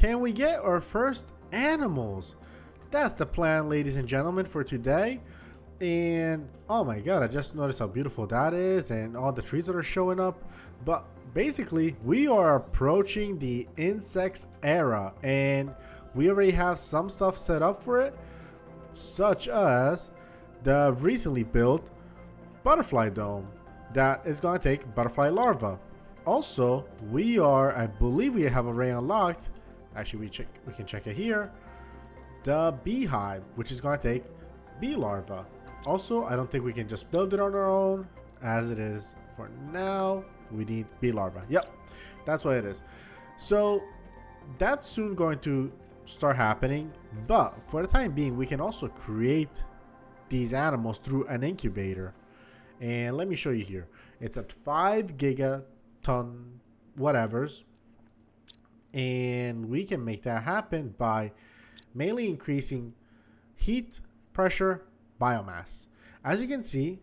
can we get our first animals? That's the plan, ladies and gentlemen, for today. And oh my god, I just noticed how beautiful that is and all the trees that are showing up. But basically, we are approaching the insects era, and we already have some stuff set up for it, such as the recently built butterfly dome that is going to take butterfly larvae. Also, I believe we have already unlocked, actually we can check it here, the beehive, which is going to take bee larvae. Also, I don't think we can just build it on our own as it is for now. We need bee larvae. Yep, that's what it is. So that's soon going to start happening, but for the time being, we can also create these animals through an incubator. And let me show you here. It's at 5 gigaton whatevers, and we can make that happen by mainly increasing heat, pressure, biomass. As you can see,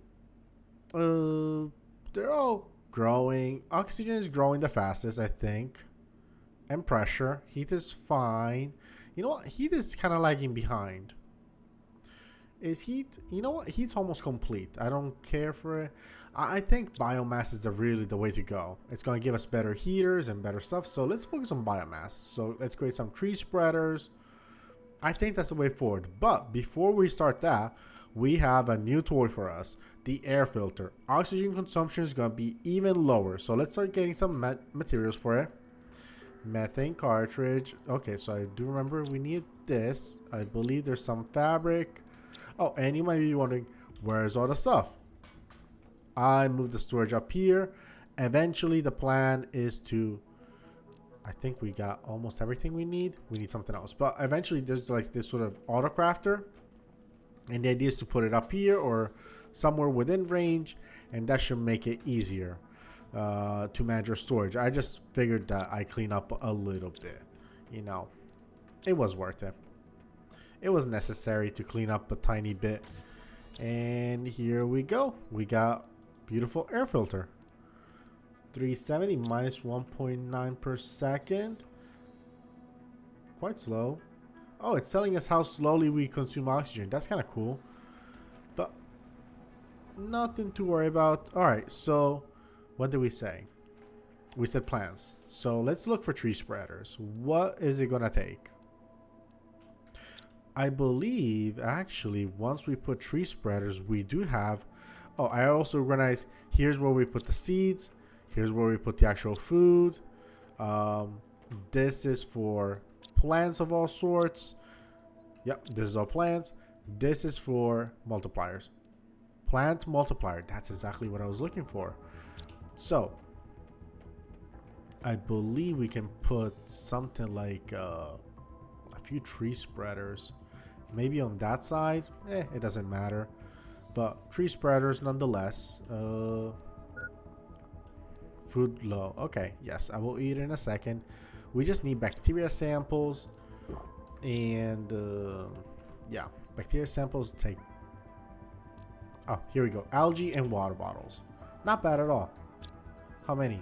they're all growing. Oxygen is growing the fastest, I think, and pressure. Heat is fine. You know what? Heat is kind of lagging behind. Is heat? You know what? Heat's almost complete. I don't care for it. I think biomass is really the way to go. It's going to give us better heaters and better stuff. So let's focus on biomass. So let's create some tree spreaders. I think that's the way forward. But before we start that, we have a new toy for us, the air filter. Oxygen consumption is going to be even lower. So let's start getting some materials for it. Methane cartridge. Okay, so I do remember we need this. I believe there's some fabric. Oh, and you might be wondering, where's all the stuff? I moved the storage up here. Eventually, the plan is to, I think we got almost everything we need. We need something else. But eventually, there's like this sort of auto crafter. And the idea is to put it up here or somewhere within range. And that should make it easier to manage your storage. I just figured that I clean up a little bit. You know, it was worth it. It was necessary to clean up a tiny bit. And here we go. We got beautiful air filter. 370 minus 1.9 per second. Quite slow. Oh, it's telling us how slowly we consume oxygen. That's kind of cool. But nothing to worry about. Alright, so what did we say? We said plants. So let's look for tree spreaders. What is it going to take? I believe, actually, once we put tree spreaders, we do have... Oh, I also realized here's where we put the seeds. Here's where we put the actual food. This is for plants of all sorts. Yep, this is all plants. This is for multipliers. Plant multiplier. That's exactly what I was looking for. So, I believe we can put something like a few tree spreaders. Maybe on that side, it doesn't matter. But tree spreaders nonetheless. Food low. Okay, yes, I will eat it in a second. We just need bacteria samples. And yeah, bacteria samples take... Oh, here we go. Algae and water bottles. Not bad at all. How many?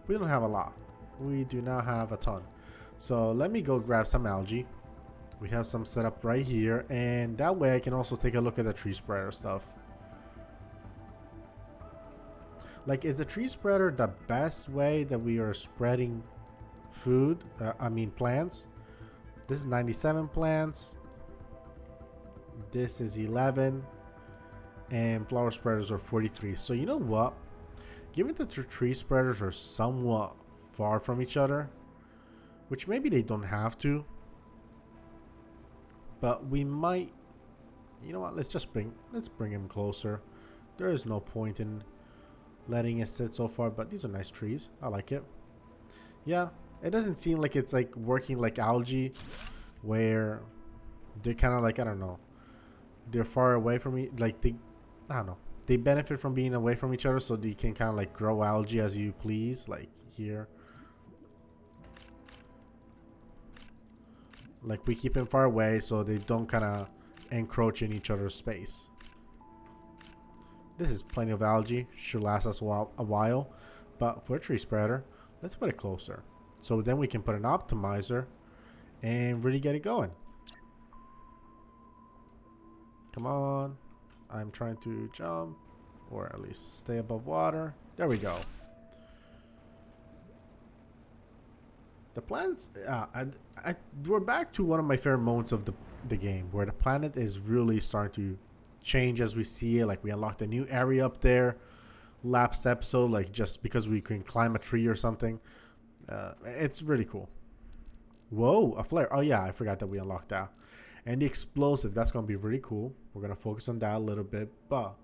We don't have a lot. We do not have a ton. So let me go grab some algae. We have some set up right here, and that way I can also take a look at the tree spreader stuff. Like, is the tree spreader the best way that we are spreading food? Plants. This is 97 plants. This is 11. And flower spreaders are 43. So you know what? Given that the tree spreaders are somewhat far from each other, which maybe they don't have to, but we might, you know what, let's bring him closer. There is no point in letting it sit so far, but these are nice trees. I like it. Yeah, it doesn't seem like it's like working like algae, where they're kind of like, I don't know, they're far away from me. Like I don't know, they benefit from being away from each other, so they can kind of like grow algae as you please, like here. Like, we keep them far away so they don't kind of encroach in each other's space. This is plenty of algae. Should last us a while. But for a tree spreader, let's put it closer. So then we can put an optimizer and really get it going. Come on. I'm trying to jump, or at least stay above water. There we go. The planets, we're back to one of my favorite moments of the game, where the planet is really starting to change as we see it. Like, we unlocked a new area up there last episode, like just because we can climb a tree or something. It's really cool. Whoa, a flare. Oh yeah, I forgot that we unlocked that. And the explosive, that's going to be really cool. We're going to focus on that a little bit. But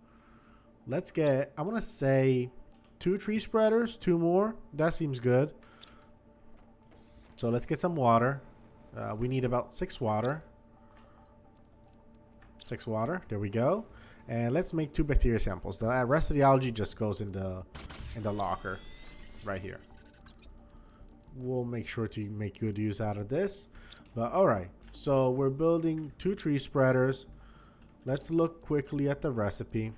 let's get, I want to say 2 tree spreaders, 2 more. That seems good. So let's get some water. We need about 6 water. 6 water. There we go. And let's make 2 bacteria samples. The rest of the algae just goes in the locker right here. We'll make sure to make good use out of this. But all right. So we're building 2 tree spreaders. Let's look quickly at the recipe.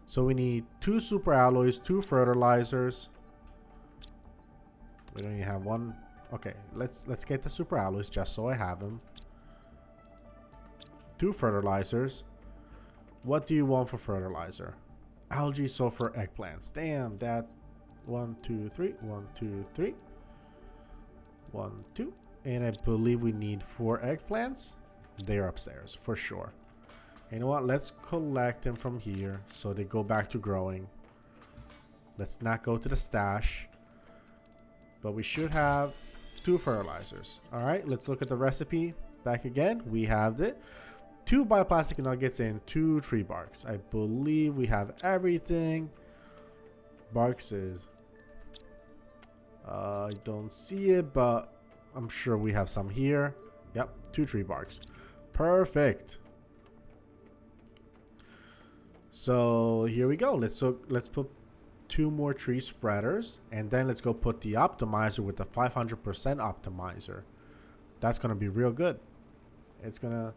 So we need 2 super alloys, 2 fertilizers. We don't even have 1. Okay, let's get the super alloys just so I have them. 2 fertilizers. What do you want for fertilizer? Algae, sulfur, eggplants. Damn, that 1, 2, 3. 1, 2, 3. 1, 2. And I believe we need 4 eggplants. They're upstairs for sure. You know what? Let's collect them from here so they go back to growing. Let's not go to the stash. But we should have 2 fertilizers. All right, let's look at the recipe. Back again. We have it. 2 bioplastic nuggets and 2 tree barks. I believe we have everything. Barks is... I don't see it, but I'm sure we have some here. Yep, 2 tree barks. Perfect. So here we go. Let's put 2 more tree spreaders, and then let's go put the optimizer with the 500% optimizer. That's gonna be real good. It's gonna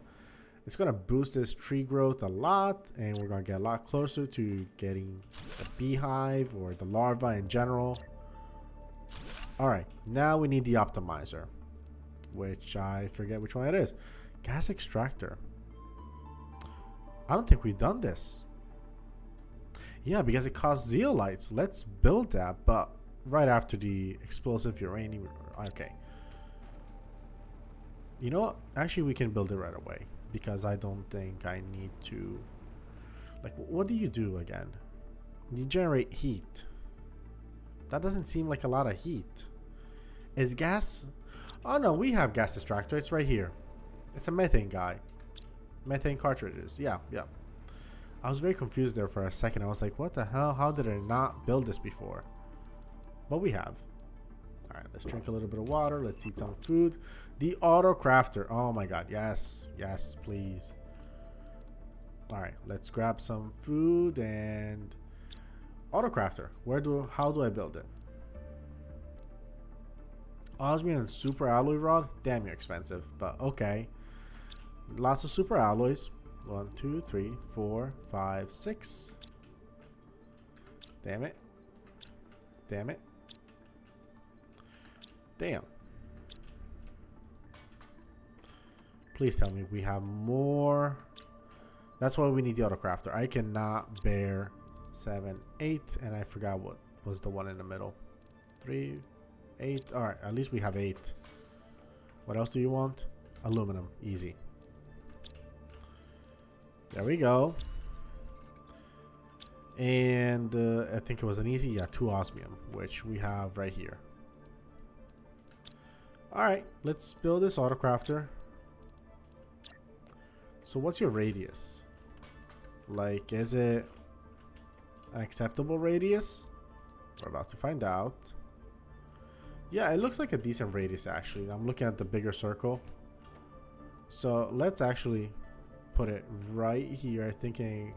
boost this tree growth a lot, and we're gonna get a lot closer to getting the beehive or the larva in general. All right, now we need the optimizer, which I forget which one it is. Gas extractor. I don't think we've done this. Yeah, because it costs zeolites. Let's build that, but right after the explosive uranium. Okay. You know what? Actually, we can build it right away, because I don't think I need to... Like, what do you do again? You generate heat. That doesn't seem like a lot of heat. Is gas... Oh no, we have gas extractor. It's right here. It's a methane guy. Methane cartridges. Yeah. I was very confused there for a second. I was like, what the hell? How did I not build this before? But we have. Alright, let's drink a little bit of water. Let's eat some food. The auto crafter. Oh my god. Yes, please. Alright, let's grab some food and... Auto crafter. How do I build it? Osmium and super alloy rod? Damn, you're expensive. But okay. Lots of super alloys. 1, 2, 3, 4, 5, 6. Damn it. Damn. Please tell me we have more. That's why we need the auto crafter. I cannot bear 7, 8, and I forgot what was the one in the middle. 3, 8. All right, at least we have 8. What else do you want? Aluminum. Easy. There we go. And I think it was an easy, yeah, 2 osmium, which we have right here. All right, let's build this autocrafter. So what's your radius? Like, is it an acceptable radius? We're about to find out. Yeah, it looks like a decent radius, actually. I'm looking at the bigger circle. So let's actually put it right here. I'm thinking,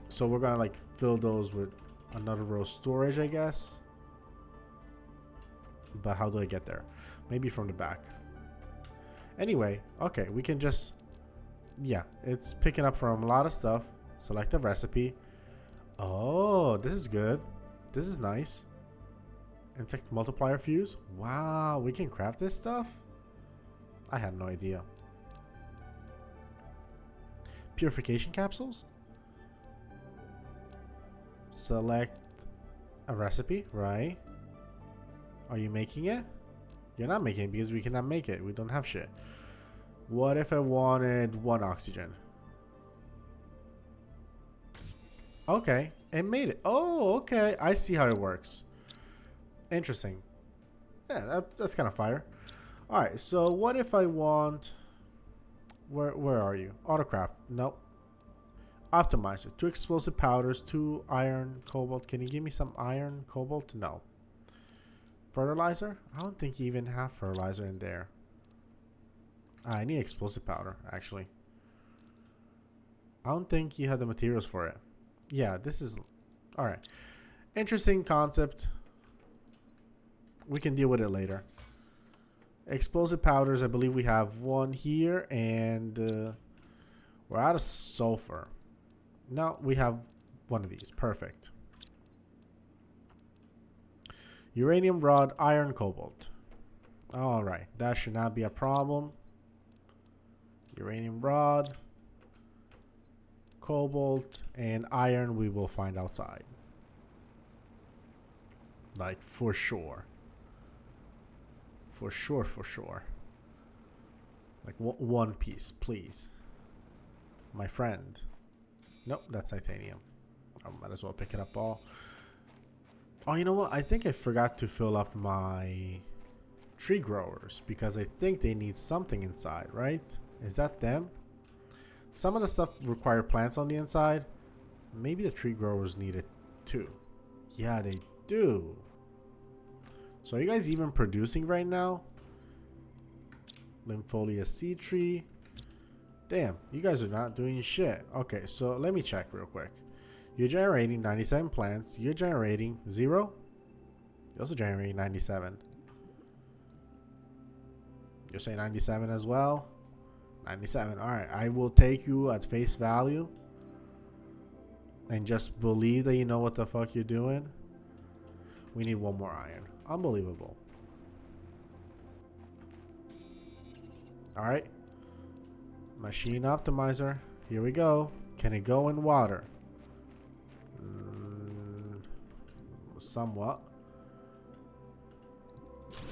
so we're gonna like fill those with another row of storage, I guess. But how do I get there? Maybe from the back. Anyway, okay, we can just, yeah, it's picking up from a lot of stuff. Select the recipe. Oh, this is good. This is nice. Insect multiplier fuse. Wow, we can craft this stuff? I had no idea. Purification capsules. Select a recipe, right? Are you making it? You're not making it because we cannot make it. We don't have shit. What if I wanted 1 oxygen? Okay, it made it. Oh, okay. I see how it works. Interesting. Yeah, that's kind of fire. Alright, so what if I want... Where are you? Autocraft. Nope. Optimizer. 2 explosive powders, 2 iron, cobalt. Can you give me some iron, cobalt? No. Fertilizer? I don't think you even have fertilizer in there. I need explosive powder, actually. I don't think you have the materials for it. Yeah, this is... Alright. Interesting concept. We can deal with it later. Explosive powders, I believe we have 1 here, and we're out of sulfur. Now we have 1 of these. Perfect. Uranium rod, iron, cobalt. Alright, that should not be a problem. Uranium rod, cobalt, and iron we will find outside. Like, for sure. For sure, for sure. Like, 1 piece, please. My friend. Nope, that's titanium. I might as well pick it up all. Oh, you know what? I think I forgot to fill up my tree growers because I think they need something inside, right? Is that them? Some of the stuff require plants on the inside. Maybe the tree growers need it too. Yeah, they do. So are you guys even producing right now? Lympholia seed tree. Damn, you guys are not doing shit. Okay, so let me check real quick. You're generating 97 plants. You're generating 0. You're also generating 97. You're saying 97 as well? 97. Alright, I will take you at face value. And just believe that you know what the fuck you're doing. We need 1 more iron. Unbelievable. Alright. Machine optimizer. Here we go. Can it go in water? Somewhat.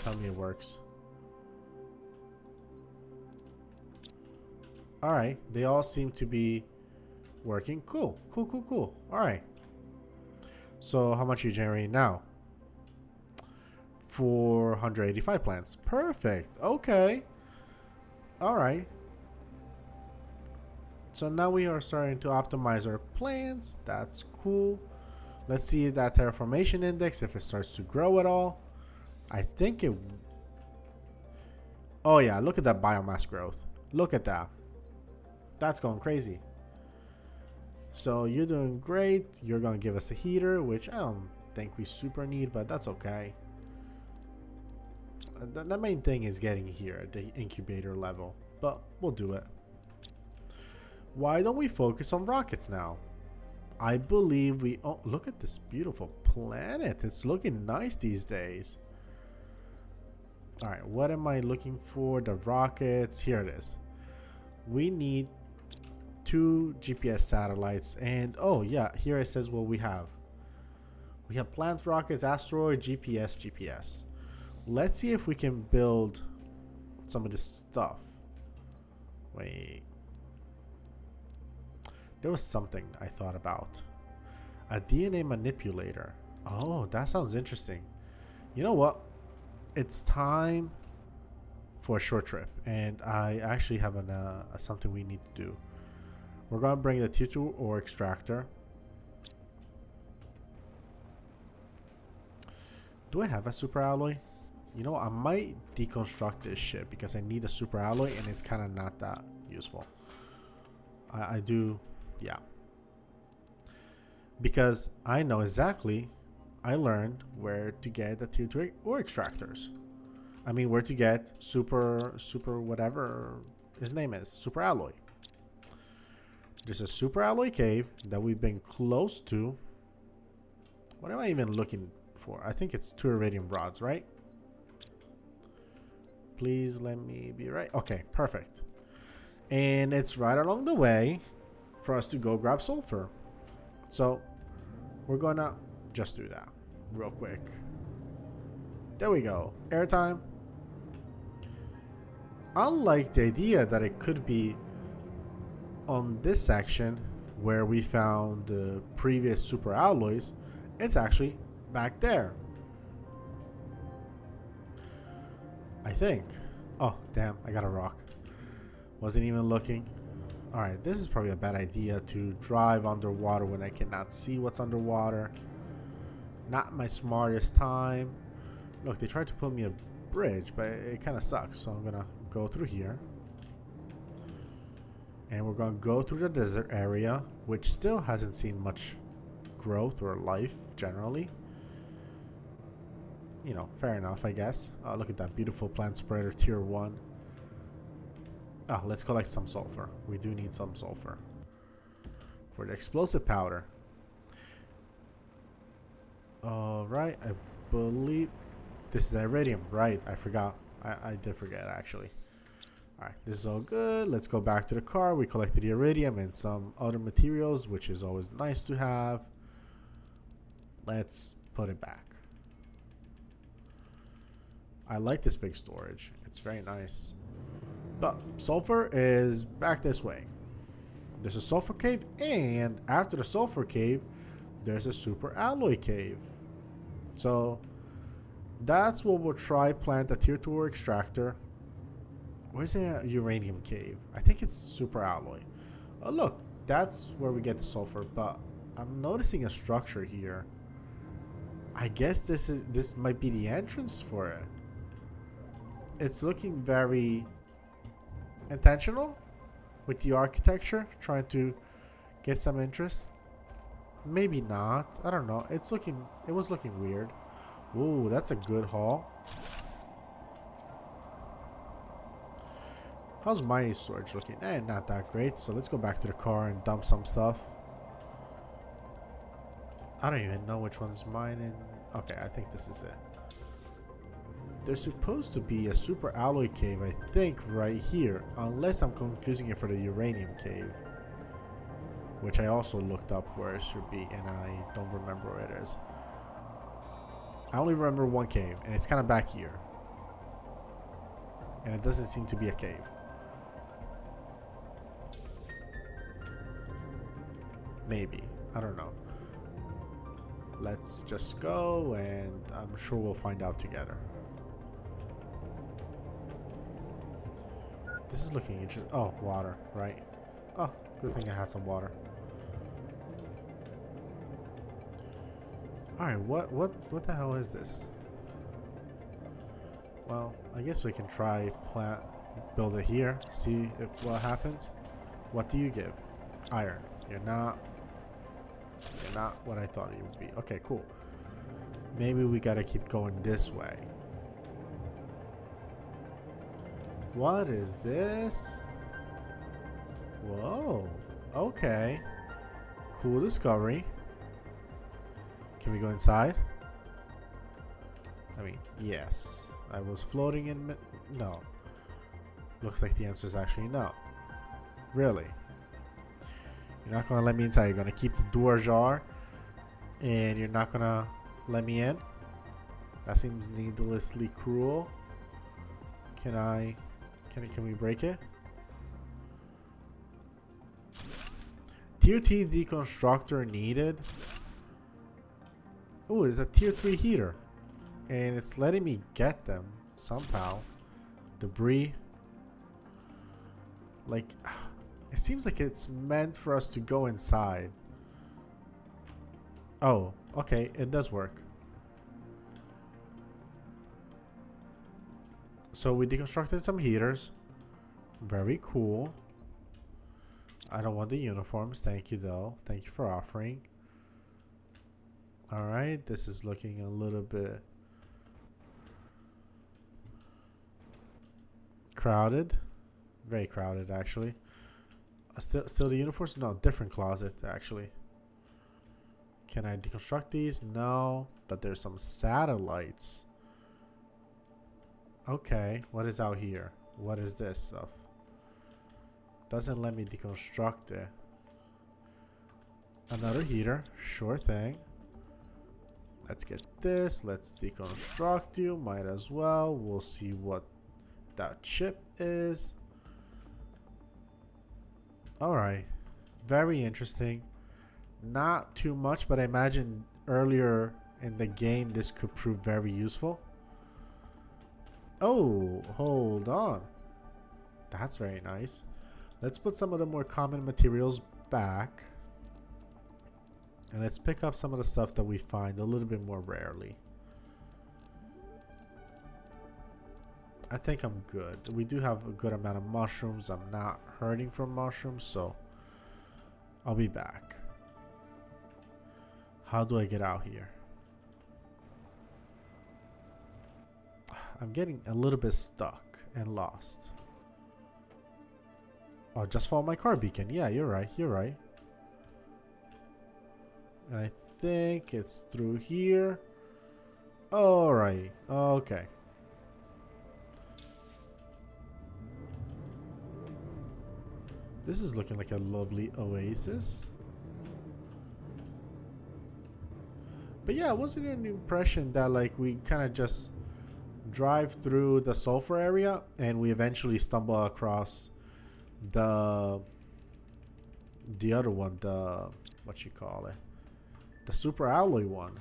Tell me it works. Alright. They all seem to be working. Cool. Cool, cool, cool. Alright. So how much are you generating now? 485 plants. Perfect. Okay. Alright. So now we are starting to optimize our plants. That's cool. Let's see that terraformation index, if it starts to grow at all. I think it... Oh yeah, look at that biomass growth. Look at that. That's going crazy. So you're doing great. You're going to give us a heater, which I don't think we super need, but that's okay. The main thing is getting here at the incubator level, but we'll do it. Why don't we focus on rockets now? I believe we... Oh, look at this beautiful planet. It's looking nice these days. Alright, what am I looking for? The rockets. Here it is. We need 2 GPS satellites. And, oh yeah, here it says what we have. We have plant rockets, asteroid, GPS. Let's see if we can build some of this stuff. Wait. There was something I thought about. A DNA manipulator. Oh, that sounds interesting. You know what? It's time for a short trip. And I actually have something we need to do. We're going to bring the tier 2 ore extractor. Do I have a super alloy? You know, I might deconstruct this shit because I need a super alloy and it's kind of not that useful. I do... Yeah. Because I know exactly, I learned where to get the tier 2 ore extractors. I mean, where to get super whatever his name is, super alloy. There's a super alloy cave that we've been close to. What am I even looking for? I think it's 2 iridium rods, right? Please let me be right. Okay, perfect. And it's right along the way for us to go grab sulfur. So we're gonna just do that real quick. There we go. Airtime. I like the idea that it could be on this section where we found the previous super alloys. It's actually back there, I think. Oh damn, I got a rock. Wasn't even looking. Alright, this is probably a bad idea to drive underwater when I cannot see what's underwater. Not my smartest time. Look, they tried to put me a bridge, but it kind of sucks. So I'm gonna go through here. And we're gonna go through the desert area, which still hasn't seen much growth or life generally. You know, fair enough, I guess. Look at that beautiful plant spreader tier 1. Let's collect some sulfur. We do need some sulfur for the explosive powder. Alright, I believe this is iridium. Right, I forgot. I did forget, actually. Alright, this is all good. Let's go back to the car. We collected the iridium and some other materials, which is always nice to have. Let's put it back. I like this big storage. It's very nice. But sulfur is back this way. There's a sulfur cave, and after the sulfur cave, there's a super alloy cave. So that's what we'll try. Plant a tier 2 extractor. Where's the uranium cave? I think it's super alloy. Oh look, that's where we get the sulfur. But I'm noticing a structure here. I guess this might be the entrance for it. It's looking very intentional with the architecture, trying to get some interest. Maybe not. I don't know. It was looking weird. Ooh, that's a good haul. How's my storage looking? Not that great. So let's go back to the car and dump some stuff. I don't even know which one's mine. And okay, I think this is it. There's supposed to be a super alloy cave, I think, right here. Unless I'm confusing it for the uranium cave. Which I also looked up where it should be, and I don't remember where it is. I only remember one cave, and it's kind of back here. And it doesn't seem to be a cave. Maybe. I don't know. Let's just go, and I'm sure we'll find out together. This is looking interesting. Oh, water, right. Oh, good thing I had some water. Alright, what the hell is this? Well, I guess we can try build it here, see if what happens. What do you give? Iron. You're not what I thought you would be. Okay, cool. Maybe we gotta keep going this way. What is this? Whoa. Okay. Cool discovery. Can we go inside? I mean, yes. I was floating in... No. Looks like the answer is actually no. Really? You're not going to let me inside. You're going to keep the door ajar. And you're not going to let me in? That seems needlessly cruel. Can we break it? Tier 3 deconstructor needed. Ooh, it's a tier 3 heater. And it's letting me get them somehow. Debris. Like, it seems like it's meant for us to go inside. Oh, okay, it does work. So we deconstructed some heaters. Very cool. I don't want the uniforms. Thank you, though. Thank you for offering. Alright, this is looking a little bit crowded. Very crowded, actually. Still the uniforms? No, different closet, actually. Can I deconstruct these? No, but there's some satellites. Okay, what is out here? What is this stuff? Doesn't let me deconstruct it. Another heater, sure thing. Let's get this. Let's deconstruct you. Might as well. We'll see what that chip is. Alright. Very interesting. Not too much, but I imagine earlier in the game this could prove very useful. Oh, hold on. That's very nice. Let's put some of the more common materials back. And let's pick up some of the stuff that we find a little bit more rarely. I think I'm good. We do have a good amount of mushrooms. I'm not hurting from mushrooms, so I'll be back. How do I get out here? I'm getting a little bit stuck and lost. Oh, just follow my car beacon. Yeah, you're right. You're right. And I think it's through here. Alright. Okay. This is looking like a lovely oasis. But yeah, wasn't it an impression that like we kind of just drive through the sulfur area and we eventually stumble across the other one, the what you call it, the super alloy one.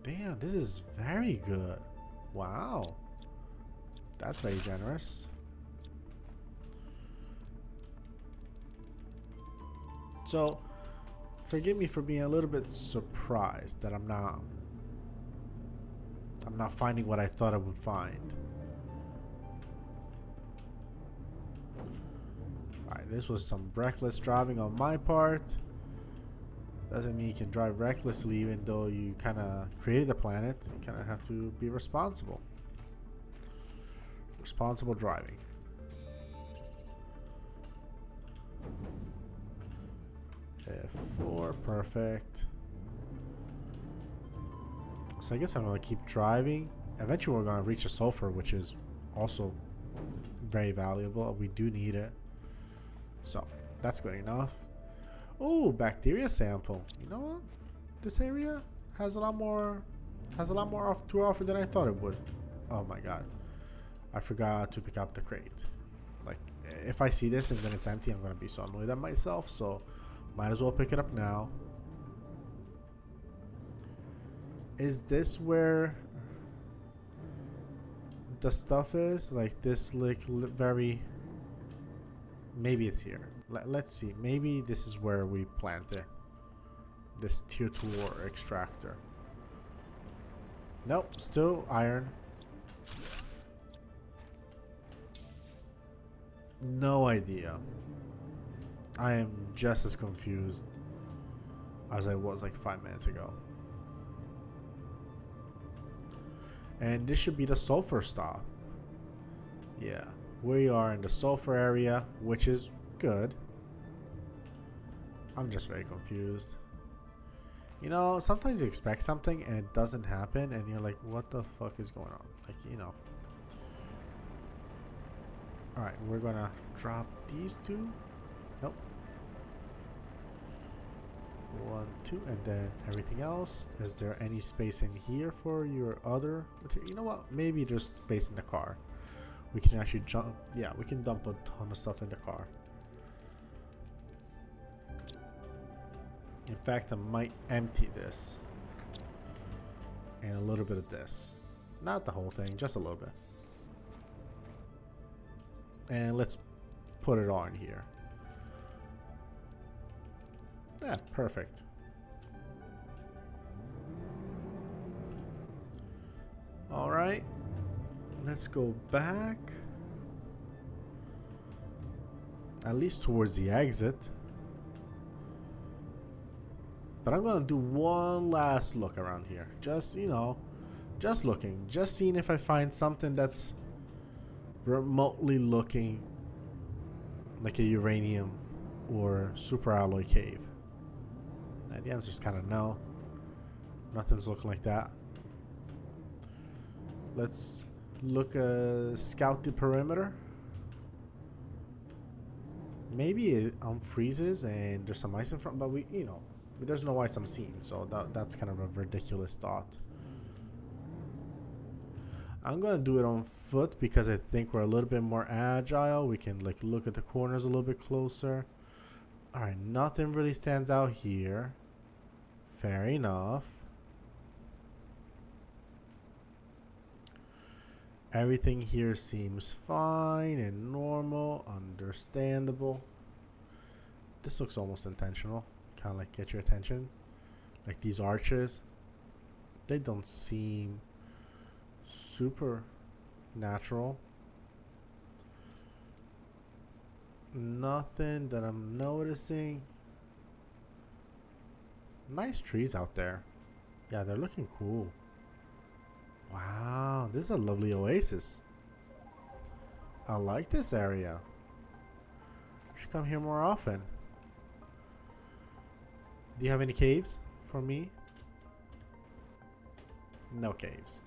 Damn, this is very good. Wow, that's very generous. So forgive me for being a little bit surprised that I'm not finding what I thought I would find. Alright, this was some reckless driving on my part. Doesn't mean you can drive recklessly, even though you kind of created the planet. You kind of have to be responsible. Responsible driving. F4, perfect. So I guess I'm going to keep driving. Eventually we're going to reach a sulfur, which is also very valuable. We do need it. So that's good enough. Oh, bacteria sample. You know what? This area has a lot more to offer than I thought it would. Oh my god. I forgot to pick up the crate. Like, if I see this and then it's empty, I'm going to be so annoyed at myself. So might as well pick it up now. Is this where the stuff is? Like this, like very. Maybe it's here. Let's see. Maybe this is where we plant it. This tier 2 ore extractor. Nope, still iron. No idea. I am just as confused as I was like 5 minutes ago. And this should be the sulfur stop. Yeah, we are in the sulfur area, which is good. I'm just very confused. You know, sometimes you expect something and it doesn't happen and you're like, what the fuck is going on? Like, you know. Alright, we're gonna drop these two. Nope. 1, 2, and then everything else. Is there any space in here for your other material? You know what? Maybe there's space in the car. We can actually jump. Yeah, we can dump a ton of stuff in the car. In fact, I might empty this. And a little bit of this. Not the whole thing, just a little bit. And let's put it on here. Yeah, perfect. All right, let's go back. At least towards the exit. But I'm gonna do one last look around here. Just, you know, just looking. Just seeing if I find something that's remotely looking like a uranium or super alloy cave. the answer is kind of no. Nothing's looking like that. Let's scout the perimeter. Maybe it unfreezes and there's some ice in front, but there's no ice I'm seeing, so that's kind of a ridiculous thought. I'm gonna do it on foot because I think we're a little bit more agile. We can like look at the corners a little bit closer. Alright, nothing really stands out here. Fair enough. Everything here seems fine and normal, understandable. This looks almost intentional. Kind of like get your attention. Like these arches. They don't seem super natural. Nothing that I'm noticing. Nice trees out there. Yeah, they're looking cool. Wow, this is a lovely oasis. I like this area. Should come here more often. Do you have any caves for me? No caves.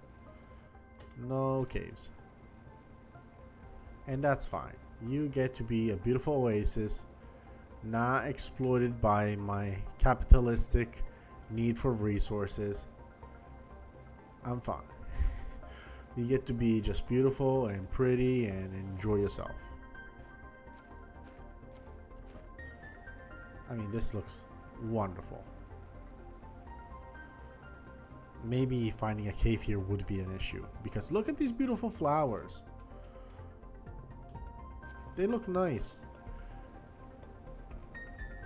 No caves. And that's fine. You get to be a beautiful oasis, not exploited by my capitalistic need for resources. I'm fine. You get to be just beautiful and pretty and enjoy yourself. I mean, this looks wonderful. Maybe finding a cave here would be an issue, because look at these beautiful flowers. They look nice.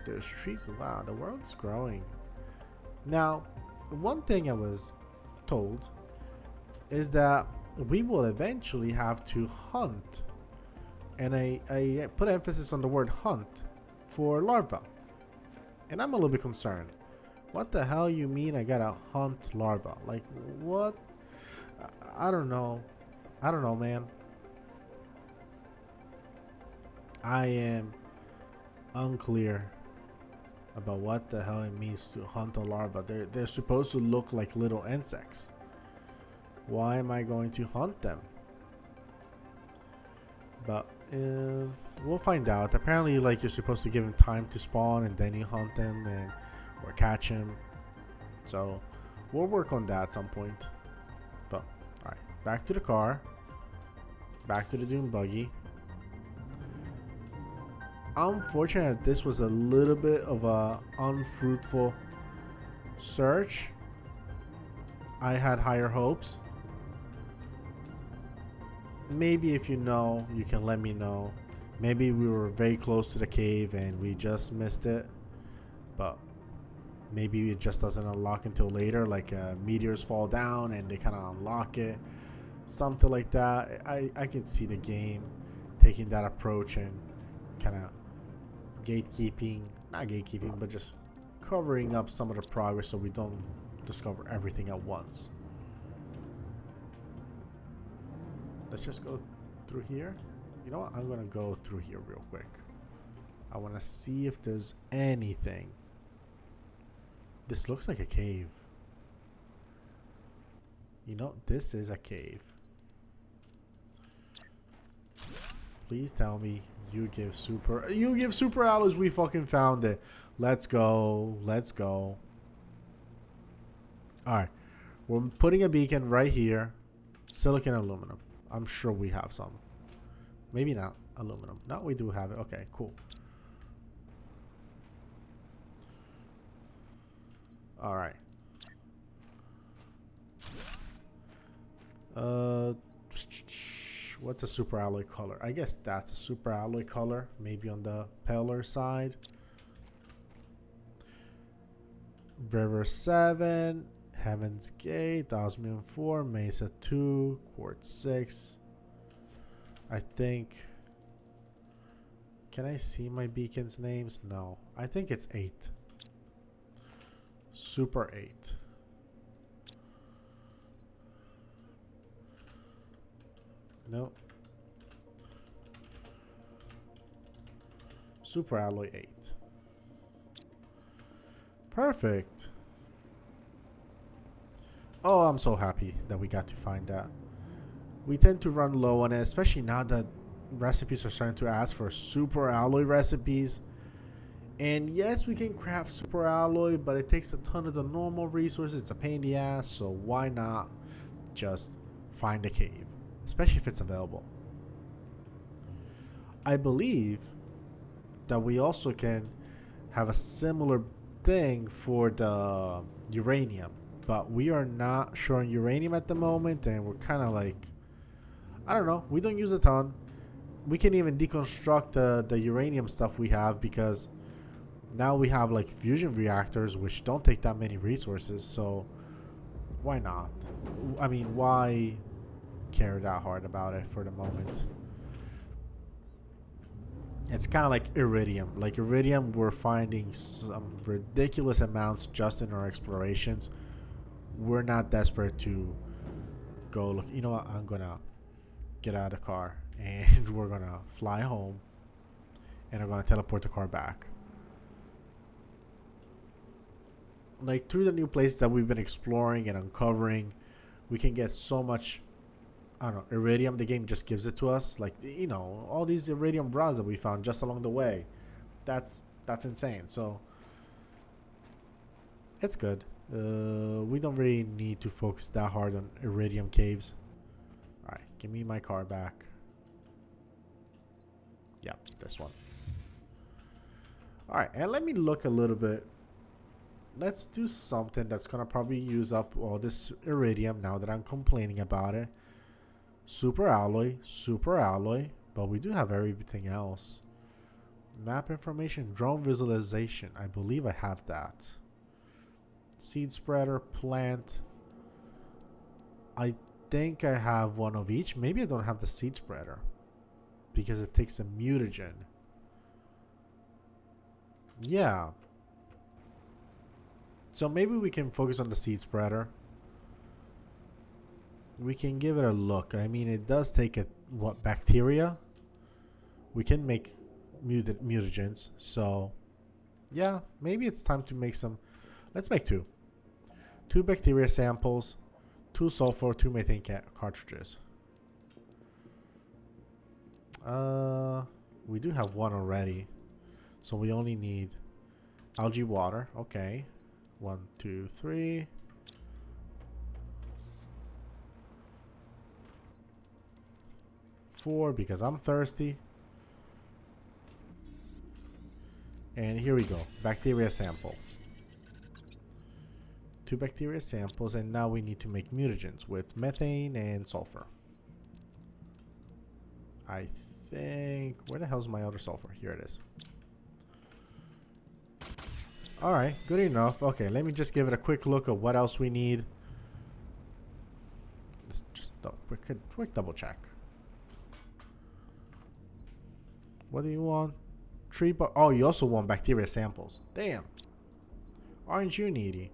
There's trees. Wow, the world's growing. Now, one thing I was told is that we will eventually have to hunt, and I put emphasis on the word hunt, for larvae. And I'm a little bit concerned. What the hell you mean I gotta hunt larvae? Like, what? I don't know. I don't know, man. I am unclear about what the hell it means to hunt a larva. They're supposed to look like little insects. Why am I going to hunt them? But we'll find out. Apparently, like, you're supposed to give them time to spawn and then you hunt them or catch them. So we'll work on that at some point. But alright, back to the car. Back to the dune buggy. Unfortunate, this was a little bit of a unfruitful search. I had higher hopes. Maybe if you know, you can let me know. Maybe we were very close to the cave and we just missed it. But maybe it just doesn't unlock until later, like meteors fall down and they kind of unlock it. Something like that. I can see the game taking that approach and kind of gatekeeping, not gatekeeping, but just covering up some of the progress so we don't discover everything at once. Let's just go through here. You know what? I'm gonna go through here real quick. I want to see if there's anything. This looks like a cave. You know, this is a cave. Please tell me you give super alloys. We fucking found it. Let's go. Let's go. Alright. We're putting a beacon right here. Silicon aluminum. I'm sure we have some. Maybe not aluminum. No, we do have it. Okay, cool. Alright. What's a super alloy color? I guess that's a super alloy color. Maybe on the paler side. River 7. Heaven's Gate. Osmium 4. Mesa 2. Quartz 6. I think... Can I see my beacon's names? No. I think it's 8. Super 8. No. Super alloy 8. Perfect. Oh, I'm so happy that we got to find that. We tend to run low on it, especially now that recipes are starting to ask for super alloy recipes. And yes, we can craft super alloy, but it takes a ton of the normal resources. It's a pain in the ass, so why not just find a cave, especially if it's available. I believe that we also can have a similar thing for the uranium, but we are not sure on uranium at the moment, and we're kind of like, I don't know, we don't use a ton. We can even deconstruct the uranium stuff we have, because now we have like fusion reactors which don't take that many resources, so why not? I mean, why care that hard about it for the moment? It's kind of like iridium. Like iridium, we're finding some ridiculous amounts just in our explorations. We're not desperate to go look. You know what? I'm gonna get out of the car and we're gonna fly home and I'm gonna teleport the car back. Like through the new places that we've been exploring and uncovering, we can get so much. I don't know, iridium. The game just gives it to us. Like, you know, all these iridium rods that we found just along the way. That's insane. So it's good. We don't really need to focus that hard on iridium caves. All right, give me my car back. Yep, this one. All right, and let me look a little bit. Let's do something that's gonna probably use up all this iridium now that I'm complaining about it. Super alloy, but we do have everything else. Map information, drone visualization. I believe I have that. Seed spreader, plant. I think I have one of each. Maybe I don't have the seed spreader because it takes a mutagen. Yeah. So maybe we can focus on the seed spreader. We can give it a look. I mean, it does take a what bacteria. We can make mutagens. So yeah, maybe it's time to make some. Let's make two. Two bacteria samples, two sulfur, two methane cartridges. We do have one already, so we only need algae water. Okay, 1, 2, 3. Four, because I'm thirsty. And here we go, bacteria sample. Two bacteria samples, and now we need to make mutagens with methane and sulfur. I think, where the hell's my other sulfur? Here it is. Alright, good enough. Okay, let me just give it a quick look at what else we need. Let's just quick double check. What do you want? Tree bark. Oh, you also want bacteria samples. Damn. Aren't you needy?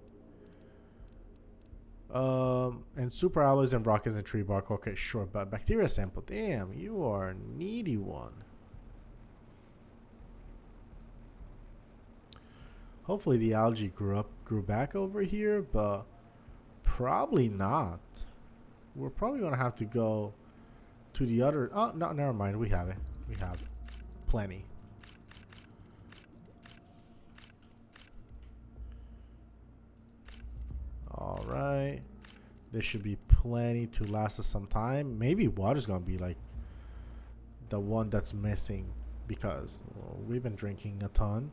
And super alloys and rockets and tree bark. Okay, sure. But bacteria sample. Damn, you are a needy one. Hopefully the algae grew back over here, but probably not. We're probably gonna have to go to the other. Oh no, never mind. We have it. We have plenty. All right. There should be plenty to last us some time. Maybe water's gonna be like the one that's missing because we've been drinking a ton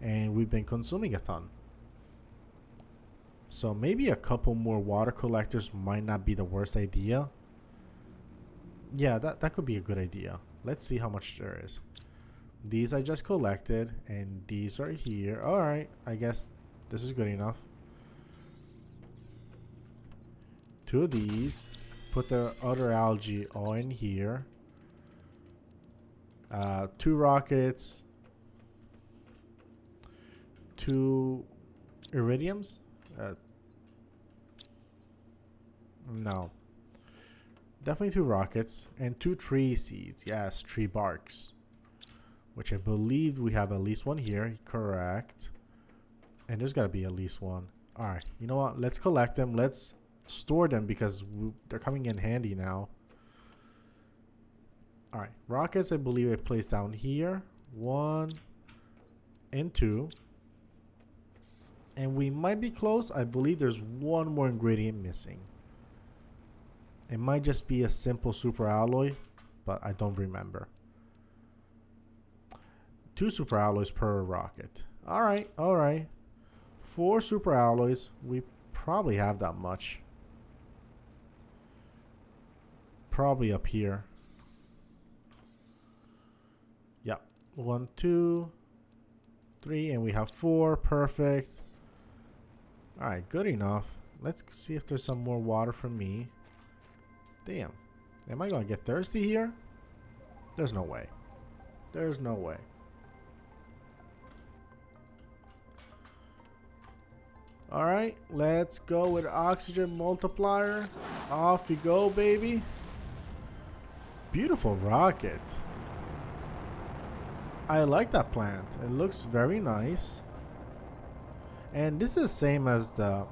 and we've been consuming a ton. So maybe a couple more water collectors might not be the worst idea. Yeah, that could be a good idea. Let's see how much there is. These I just collected and these are here. All right, I guess this is good enough. Two of these. Put the other algae all in here. Two rockets. Two iridiums. No. Definitely two rockets. And two tree seeds. Yes, tree barks. Which I believe we have at least one here. Correct. And there's got to be at least one. All right. You know what? Let's collect them. Let's store them because they're coming in handy now. All right. Rockets, I believe I placed down here. 1 and 2. And we might be close. I believe there's one more ingredient missing. It might just be a simple super alloy, but I don't remember. 2 super alloys per rocket. All right, all right. 4 super alloys. We probably have that much. Probably up here. Yep. 1, 2, 3, and we have 4. Perfect. All right, good enough. Let's see if there's some more water for me. Damn. Am I gonna get thirsty here? There's no way. There's no way. Alright, let's go with oxygen multiplier. Off you go, baby. Beautiful rocket. I like that plant. It looks very nice. And this is the same as the...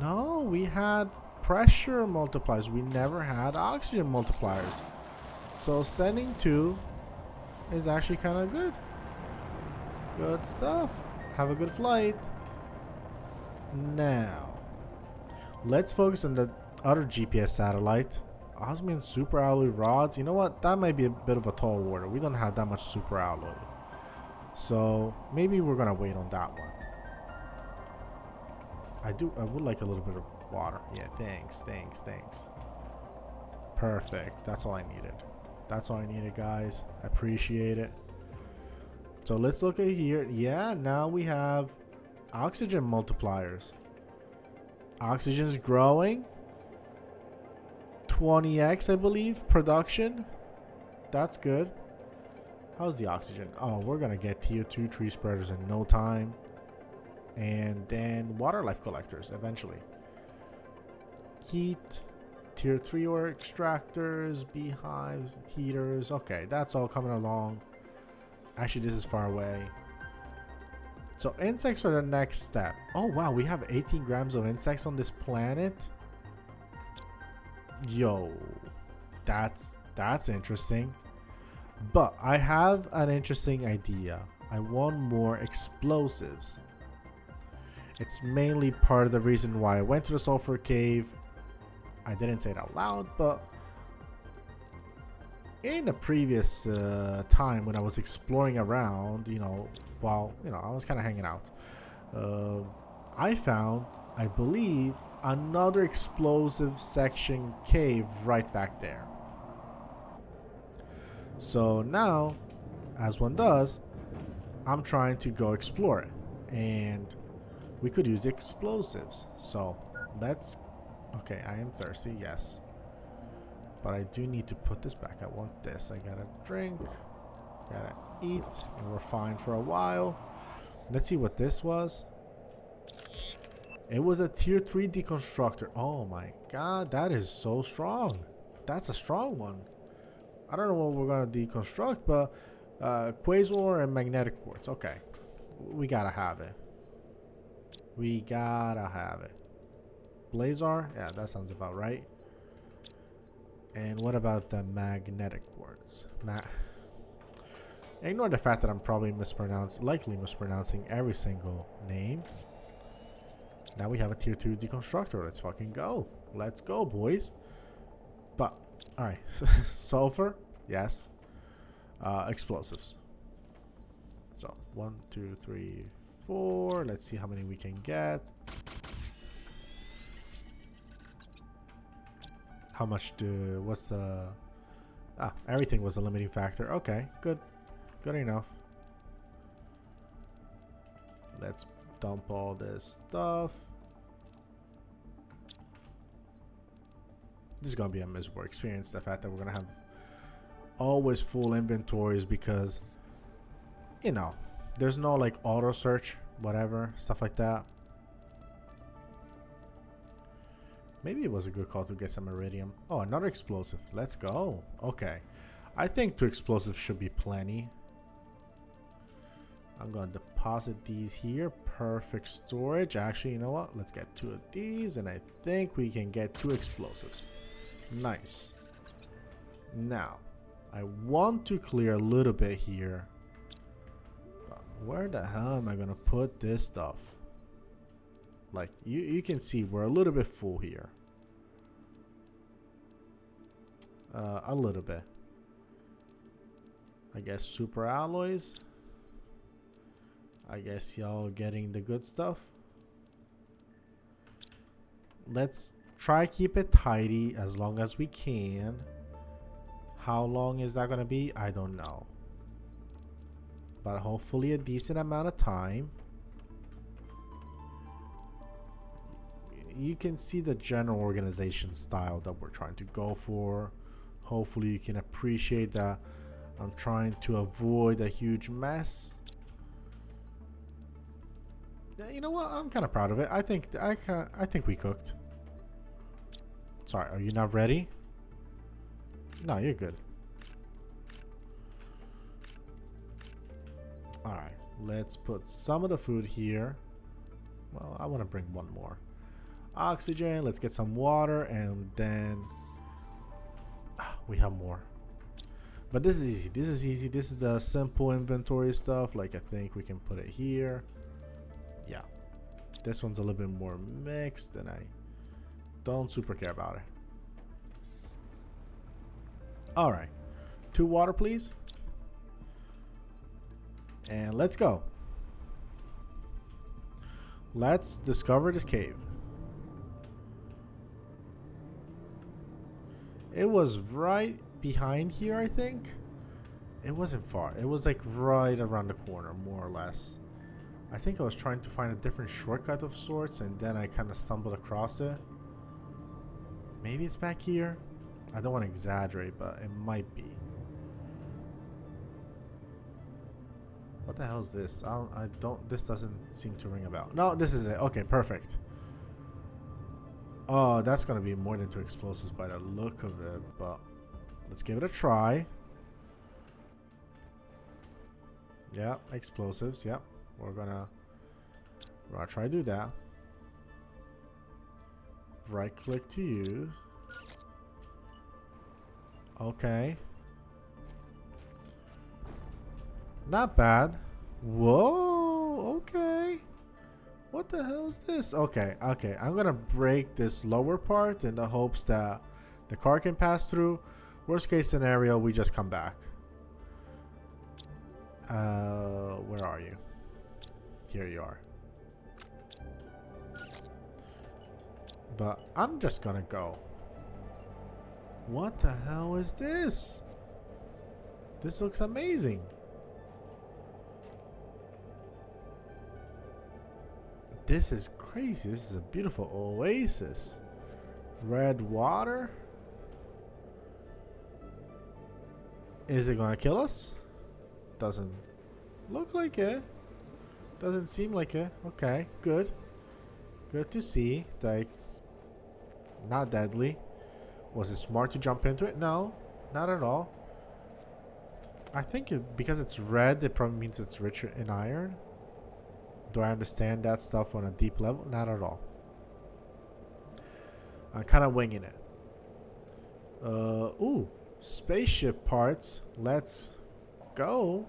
No, we had pressure multipliers. We never had oxygen multipliers. So sending 2 is actually kind of good. Good stuff. Have a good flight. Now, let's focus on the other GPS satellite. Osmium super alloy rods. You know what? That might be a bit of a tall order. We don't have that much super alloy. So maybe we're gonna wait on that one. I would like a little bit of water. Yeah, thanks. Perfect. That's all I needed. That's all I needed, guys. I appreciate it. So let's look at here. Yeah, now we have oxygen multipliers. Oxygen's growing. 20x, I believe, production. That's good. How's the oxygen? Oh, we're gonna get tier 2 tree spreaders in no time. And then water life collectors eventually. Heat, tier 3 ore extractors, beehives, heaters. Okay, that's all coming along. Actually, this is far away. So insects are the next step. Oh wow, we have 18 grams of insects on this planet. Yo, that's interesting. But I have an interesting idea. I want more explosives. It's mainly part of the reason why I went to the sulfur cave. I didn't say it out loud, but in a previous time when I was exploring around, while I was kind of hanging out, I found, I believe, another explosive section cave right back there. So now, as one does, I'm trying to go explore it, and we could use explosives. So let's... Okay, I am thirsty, yes. But I do need to put this back. I want this. I gotta drink, gotta eat, and we're fine for a while. Let's see what this was. It was a tier 3 deconstructor. Oh my god, that is so strong. That's a strong one. I don't know what we're gonna deconstruct, but quasar and magnetic quartz. Okay, we gotta have it. We gotta have it. Blazar? Yeah, that sounds about right. And what about the magnetic quartz? Ignore the fact that I'm probably likely mispronouncing every single name. Now we have a tier 2 deconstructor. Let's fucking go. Let's go, boys. But, alright. Sulfur? Yes. Explosives. So, 1, 2, 3, 4. Let's see how many we can get. How much what's the... everything was a limiting factor. Okay, good. Good enough. Let's dump all this stuff. This is gonna be a miserable experience, the fact that we're gonna have always full inventories because, there's no like auto search, whatever, stuff like that. Maybe it was a good call to get some iridium. Oh, another explosive. Let's go. Okay. I think 2 explosives should be plenty. I'm gonna deposit these here. Perfect storage. Actually, you know what? Let's get 2 of these, and I think we can get 2 explosives. Nice. Now, I want to clear a little bit here. But where the hell am I gonna put this stuff? Like, you can see we're a little bit full here. A little bit. I guess super alloys. I guess y'all getting the good stuff. Let's try keep it tidy as long as we can. How long is that gonna be? I don't know. But hopefully a decent amount of time. You can see the general organization style that we're trying to go for. Hopefully you can appreciate that I'm trying to avoid a huge mess. You know what? I'm kind of proud of it. I think we cooked. Sorry, are you not ready? No, you're good. All right, let's put some of the food here. Well, I want to bring one more. Oxygen. Let's get some water, and then we have more. But this is easy. This is easy. This is the simple inventory stuff. Like, I think we can put it here. Yeah. This one's a little bit more mixed, and I don't super care about it. Alright. 2 water, please. And let's go. Let's discover this cave. It was right behind here, I think. It wasn't far. It was like right around the corner, more or less. I think I was trying to find a different shortcut of sorts, and then I kind of stumbled across it. Maybe it's back here. I don't want to exaggerate, but it might be. What the hell is this? This doesn't seem to ring a bell. No, this is it. Okay, perfect. Oh, that's gonna be more than 2 explosives by the look of it, but let's give it a try. Yeah, explosives. Yep, we're gonna try to do that. Right click to use. Okay. Not bad. Whoa, okay. What the hell is this? Okay, okay. I'm gonna break this lower part in the hopes that the car can pass through. Worst case scenario, we just come back. Where are you? Here you are. But I'm just gonna go. What the hell is this? This looks amazing. This is crazy. This is a beautiful oasis. Red water. Is it gonna kill us? Doesn't look like it. Doesn't seem like it. Okay, good. Good to see that it's not deadly. Was it smart to jump into it? No, not at all. I think because it's red, it probably means it's rich in iron. Do I understand that stuff on a deep level? Not at all. I'm kind of winging it. Ooh, spaceship parts. Let's go.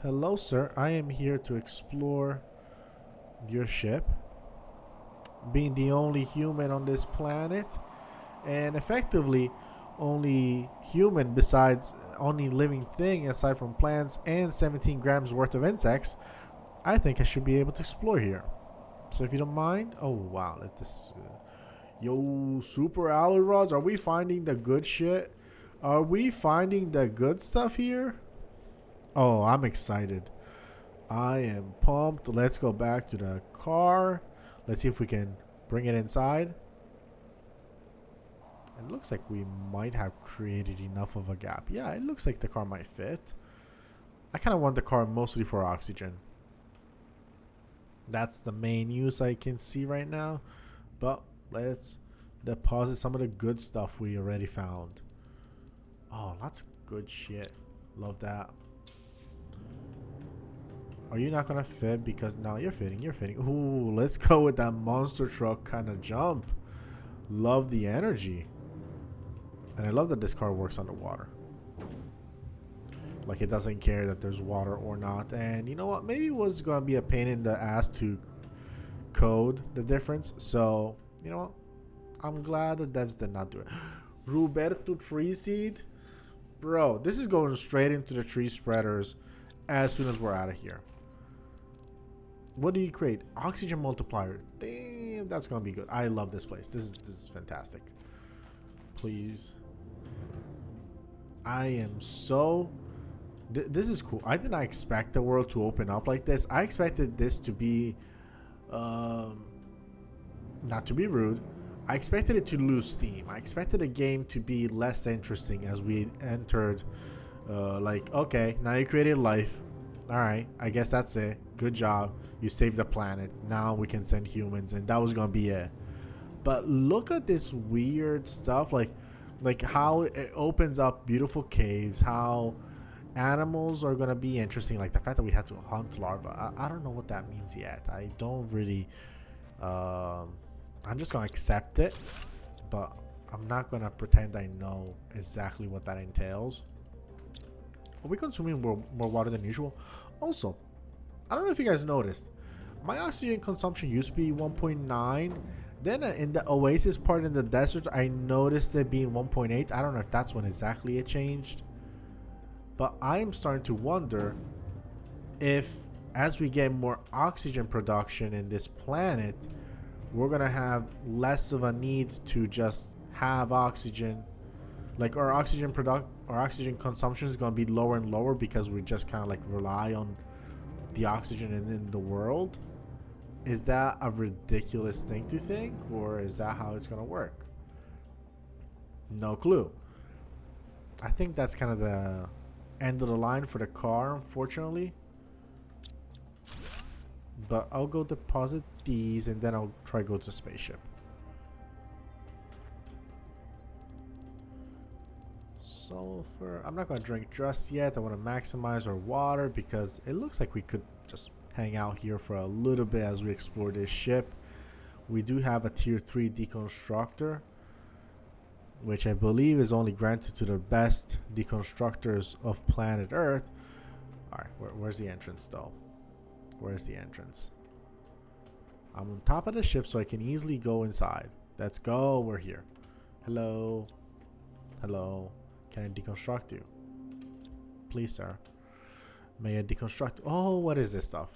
Hello, sir. I am here to explore your ship. Being the only human on this planet, and effectively only human besides only living thing aside from plants and 17 grams worth of insects, I think I should be able to explore here. So if you don't mind. Oh wow, let this yo, super alloy rods. Are we finding the good shit? Are we finding the good stuff here? Oh, I'm excited. I am pumped. Let's go back to the car. Let's see if we can bring it inside. It looks like we might have created enough of a gap. Yeah, it looks like the car might fit. I kind of want the car mostly for oxygen. That's the main use I can see right now. But let's deposit some of the good stuff we already found. Oh, lots of good shit. Love that. Are you not gonna fit? Because now you're fitting. You're fitting. Ooh, let's go with that monster truck kind of jump. Love the energy. And I love that this car works underwater. Like, it doesn't care that there's water or not. And you know what? Maybe it was gonna be a pain in the ass to code the difference. So, you know what? I'm glad the devs did not do it. Roberto Tree Seed? Bro, this is going straight into the tree spreaders as soon as we're out of here. What do you create? Oxygen multiplier. Damn, that's gonna be good. I love this place. This is fantastic. Please. I am so... This is cool. I did not expect the world to open up like this. I expected this to be... not to be rude. I expected it to lose steam. I expected the game to be less interesting as we entered. Like, okay, now you created life. Alright, I guess that's it. Good job. You saved the planet. Now we can send humans, and that was gonna be it. But look at this weird stuff, like how it opens up beautiful caves, how animals are gonna be interesting, like the fact that we have to hunt larvae. I don't know what that means yet. I don't really... I'm just gonna accept it, but I'm not gonna pretend I know exactly what that entails. Are we consuming more water than usual? Also, I don't know if you guys noticed, my oxygen consumption used to be 1.9. Then in the oasis part in the desert, I noticed it being 1.8. I don't know if that's when exactly it changed. But I'm starting to wonder if as we get more oxygen production in this planet, we're going to have less of a need to just have oxygen. Like our oxygen consumption is going to be lower and lower because we just kind of like rely on the oxygen in the world. Is that a ridiculous thing to think, or is that how it's going to work? No clue. I think that's kind of the end of the line for the car, unfortunately. But I'll go deposit these, and then I'll try to go to the spaceship. Sulfur. I'm not going to drink just yet. I want to maximize our water because it looks like we could just hang out here for a little bit as we explore this ship. We do have a tier 3 deconstructor, which I believe is only granted to the best deconstructors of planet Earth. Alright, where's the entrance though? Where's the entrance? I'm on top of the ship so I can easily go inside. Let's go. We're here. Hello. Hello. Can I deconstruct you? Please, sir. May I deconstruct? Oh, what is this stuff?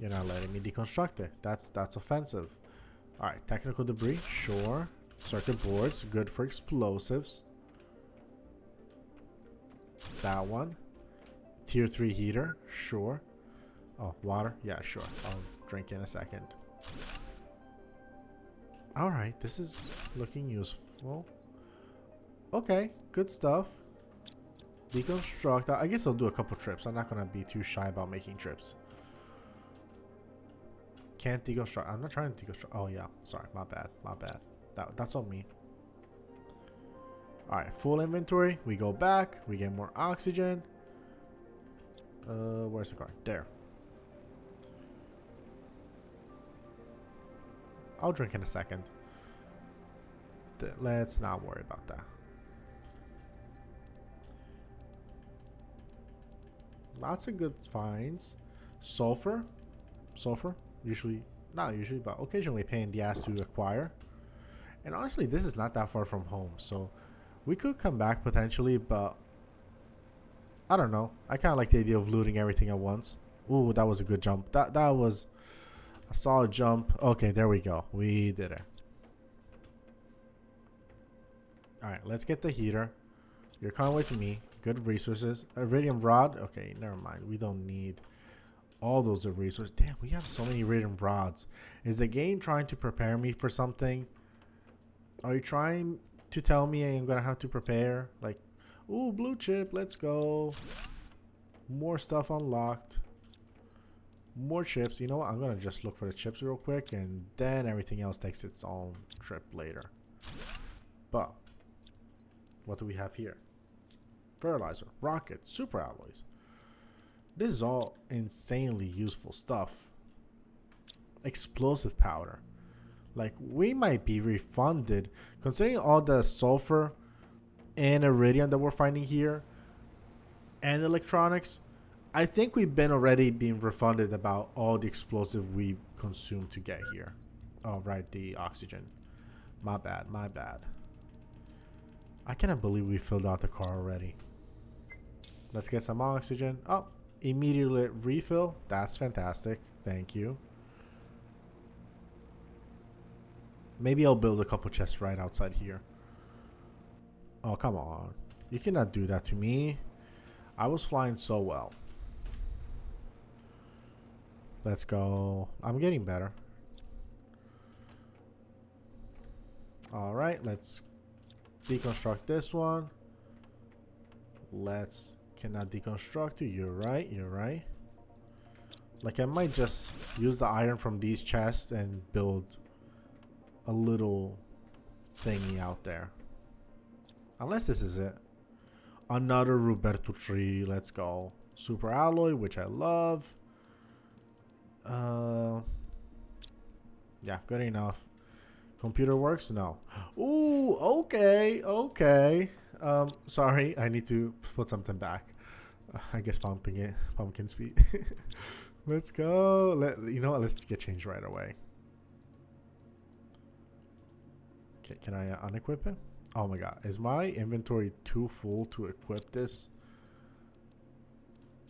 You're not letting me deconstruct it. That's offensive. Alright, technical debris. Sure. Circuit boards. Good for explosives. That one. Tier 3 heater. Sure. Oh, water? Yeah, sure. I'll drink in a second. Alright, this is looking useful. Okay, good stuff. Deconstruct. I guess I'll do a couple trips. I'm not going to be too shy about making trips. Can't deconstruct. I'm not trying to deconstruct. Oh, yeah. Sorry. My bad. My bad. That's on me. Alright, full inventory. We go back. We get more oxygen. Where's the car? There. I'll drink in a second. Let's not worry about that. Lots of good finds. Sulfur. Sulfur. Usually, not usually, but occasionally pain in the ass to acquire. And honestly, this is not that far from home. So we could come back potentially, but I don't know. I kind of like the idea of looting everything at once. Ooh, that was a good jump. That was a solid jump. Okay, there we go. We did it. Alright, let's get the heater. You're coming with me. Good resources. Iridium rod. Okay, never mind. We don't need all those resources. Damn, we have so many iridium rods. Is the game trying to prepare me for something? Are you trying to tell me I'm going to have to prepare? Like, ooh, blue chip. Let's go. More stuff unlocked. More chips. You know what? I'm going to just look for the chips real quick, and then everything else takes its own trip later. But what do we have here? Fertilizer, rocket, super alloys. This is all insanely useful stuff. Explosive powder. Like, we might be refunded considering all the sulfur and iridium that we're finding here and electronics. I think we've been already being refunded about all the explosive we consumed to get here. Oh, right, the oxygen. My bad, my bad. I cannot believe we filled out the car already. Let's get some oxygen. Oh, immediately refill. That's fantastic. Thank you. Maybe I'll build a couple chests right outside here. Oh, come on. You cannot do that to me. I was flying so well. Let's go. I'm getting better. Alright, let's deconstruct this one. Let's... Cannot deconstruct you. You're right, you're right. Like, I might just use the iron from these chests and build a little thingy out there. Unless this is it. Another Roberto tree. Let's go. Super alloy, which I love. Yeah, good enough. Computer works? No. Ooh, okay, okay. Sorry, I need to put something back. I guess pumpkin speed. Let's go. You know what? Let's get changed right away. Okay, can I unequip it? Oh my god, is my inventory too full to equip this?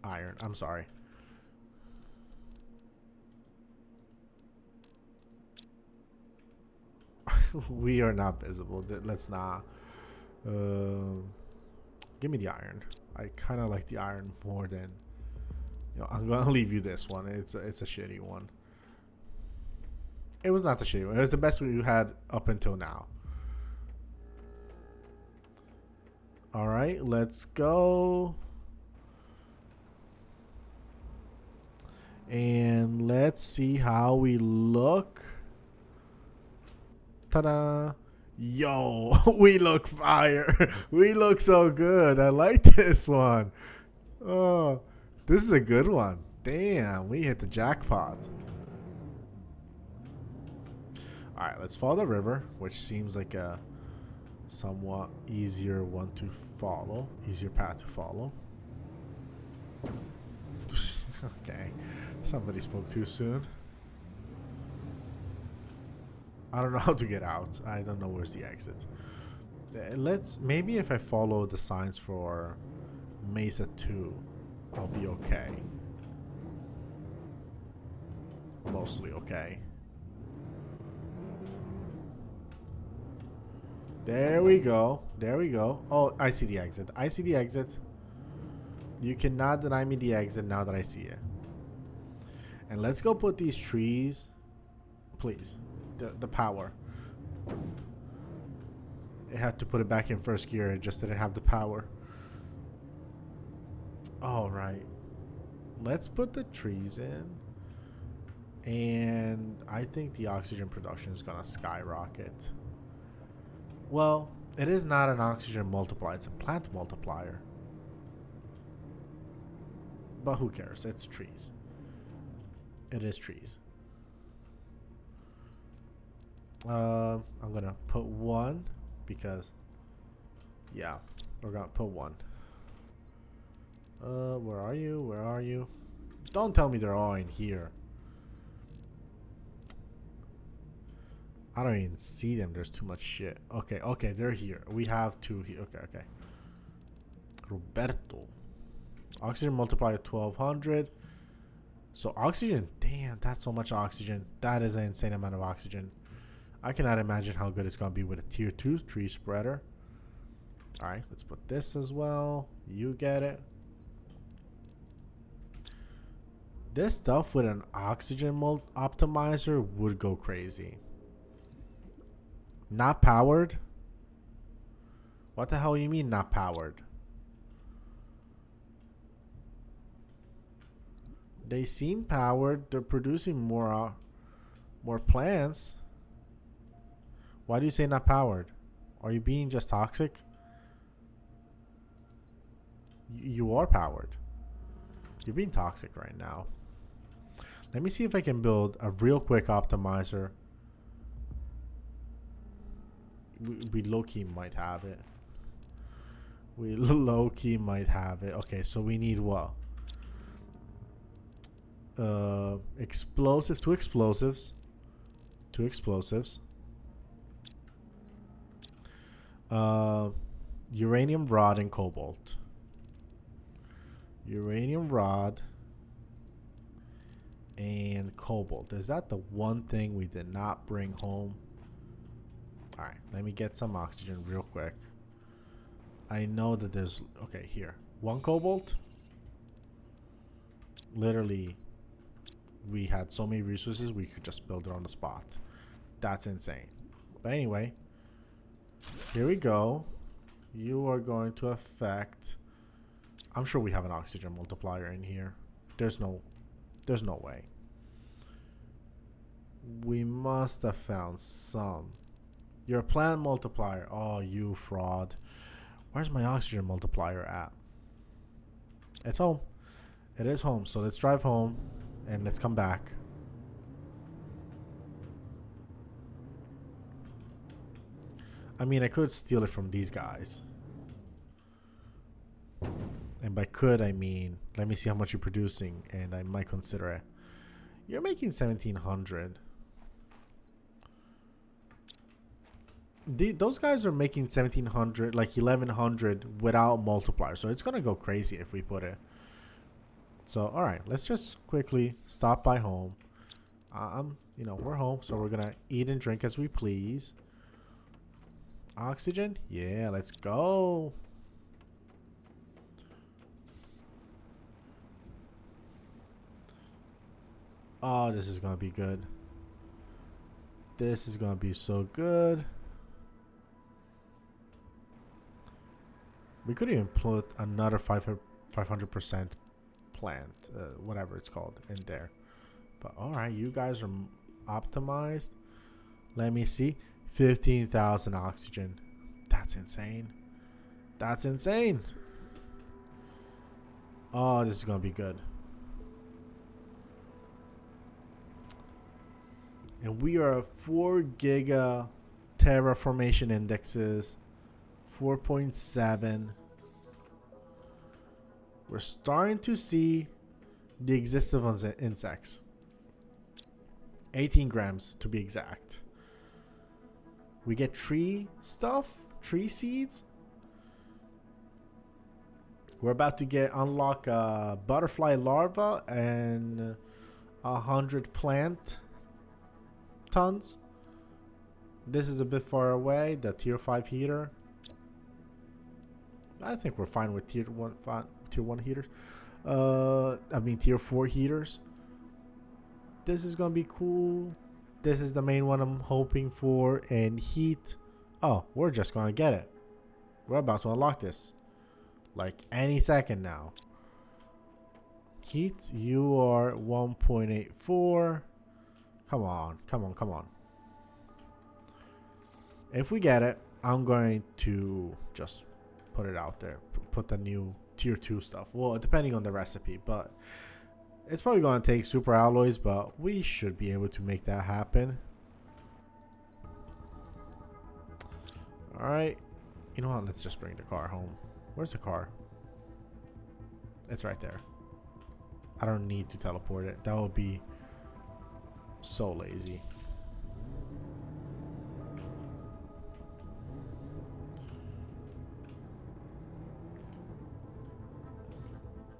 Iron, I'm sorry. We are not visible. Let's not. Give me the iron. I kind of like the iron more than. You know, I'm gonna leave you this one. It's a shitty one. It was not the shitty one. It was the best we had up until now. All right, let's go. And let's see how we look. Ta-da. Yo, we look fire. We look so good. I like this one. Oh, this is a good one. Damn, we hit the jackpot. All right, let's follow the river, which seems like a somewhat easier one to follow. Easier path to follow. Okay, somebody spoke too soon. I don't know how to get out. I don't know where's the exit. Maybe if I follow the signs for Mesa 2, I'll be okay. Mostly okay. There we go. There we go. Oh, I see the exit. I see the exit. You cannot deny me the exit now that I see it. And let's go put these trees. Please. The power. It had to put it back in first gear. It just didn't have the power. All right. Let's put the trees in. And I think the oxygen production is going to skyrocket. Well, it is not an oxygen multiplier. It's a plant multiplier. But who cares? It's trees. It is trees. I'm gonna put one because, yeah, we're gonna put one. Where are you? Where are you? Don't tell me they're all in here. I don't even see them. There's too much shit. Okay, okay, they're here. We have two here. Okay, okay. Roberto. Oxygen multiplier 1200. So oxygen, damn, that's so much oxygen. That is an insane amount of oxygen. I cannot imagine how good it's going to be with a tier 2 tree spreader. All right, let's put this as well. You get it. This stuff with an oxygen optimizer would go crazy. Not powered? What the hell you mean not powered? They seem powered. They're producing more plants. Why do you say not powered? Are you being just toxic? You are powered. You're being toxic right now. Let me see if I can build a real quick optimizer. We low-key might have it. We low-key might have it. Okay, so we need what? Explosive, two explosives. Two explosives. Uranium rod and cobalt. Uranium rod and cobalt. Is that the one thing we did not bring home? Alright, let me get some oxygen real quick. I know that there's... Okay, here. One cobalt. Literally, we had so many resources we could just build it on the spot. That's insane. But anyway, here we go. You are going to affect... I'm sure we have an oxygen multiplier in here. There's no way. We must have found some. Your plant multiplier. Oh, you fraud. Where's my oxygen multiplier at? It's home. It is home. So let's drive home and let's come back. I mean, I could steal it from these guys. And by could, I mean, let me see how much you're producing, and I might consider it. You're making 1,700. Those guys are making 1,700, like 1,100 without multiplier. So it's going to go crazy if we put it. So, all right, let's just quickly stop by home. You know, we're home, so we're going to eat and drink as we please. Oxygen? Yeah, let's go. Oh, this is going to be good. This is going to be so good. We could even put another 500% plant, whatever it's called, in there. But all right, you guys are optimized. Let me see. 15,000 oxygen. That's insane. That's insane. Oh, this is going to be good. And we are 4 giga terraformation indexes. 4.7. We're starting to see the existence of insects. 18 grams to be exact. We get tree stuff, tree seeds. We're about to unlock a butterfly larva and 100 plant tons. This is a bit far away, the tier 5 heater. I think we're fine with tier 1 heaters. I mean tier 4 heaters. This is gonna be cool. This is the main one I'm hoping for. And heat. Oh, we're just gonna get it. We're about to unlock this. Like any second now. Heat, you are 1.84. Come on, come on, come on. If we get it, I'm going to just put it out there. Put the new tier 2 stuff. Well, depending on the recipe, but it's probably going to take super alloys, but we should be able to make that happen. Alright. You know what? Let's just bring the car home. Where's the car? It's right there. I don't need to teleport it. That would be so lazy.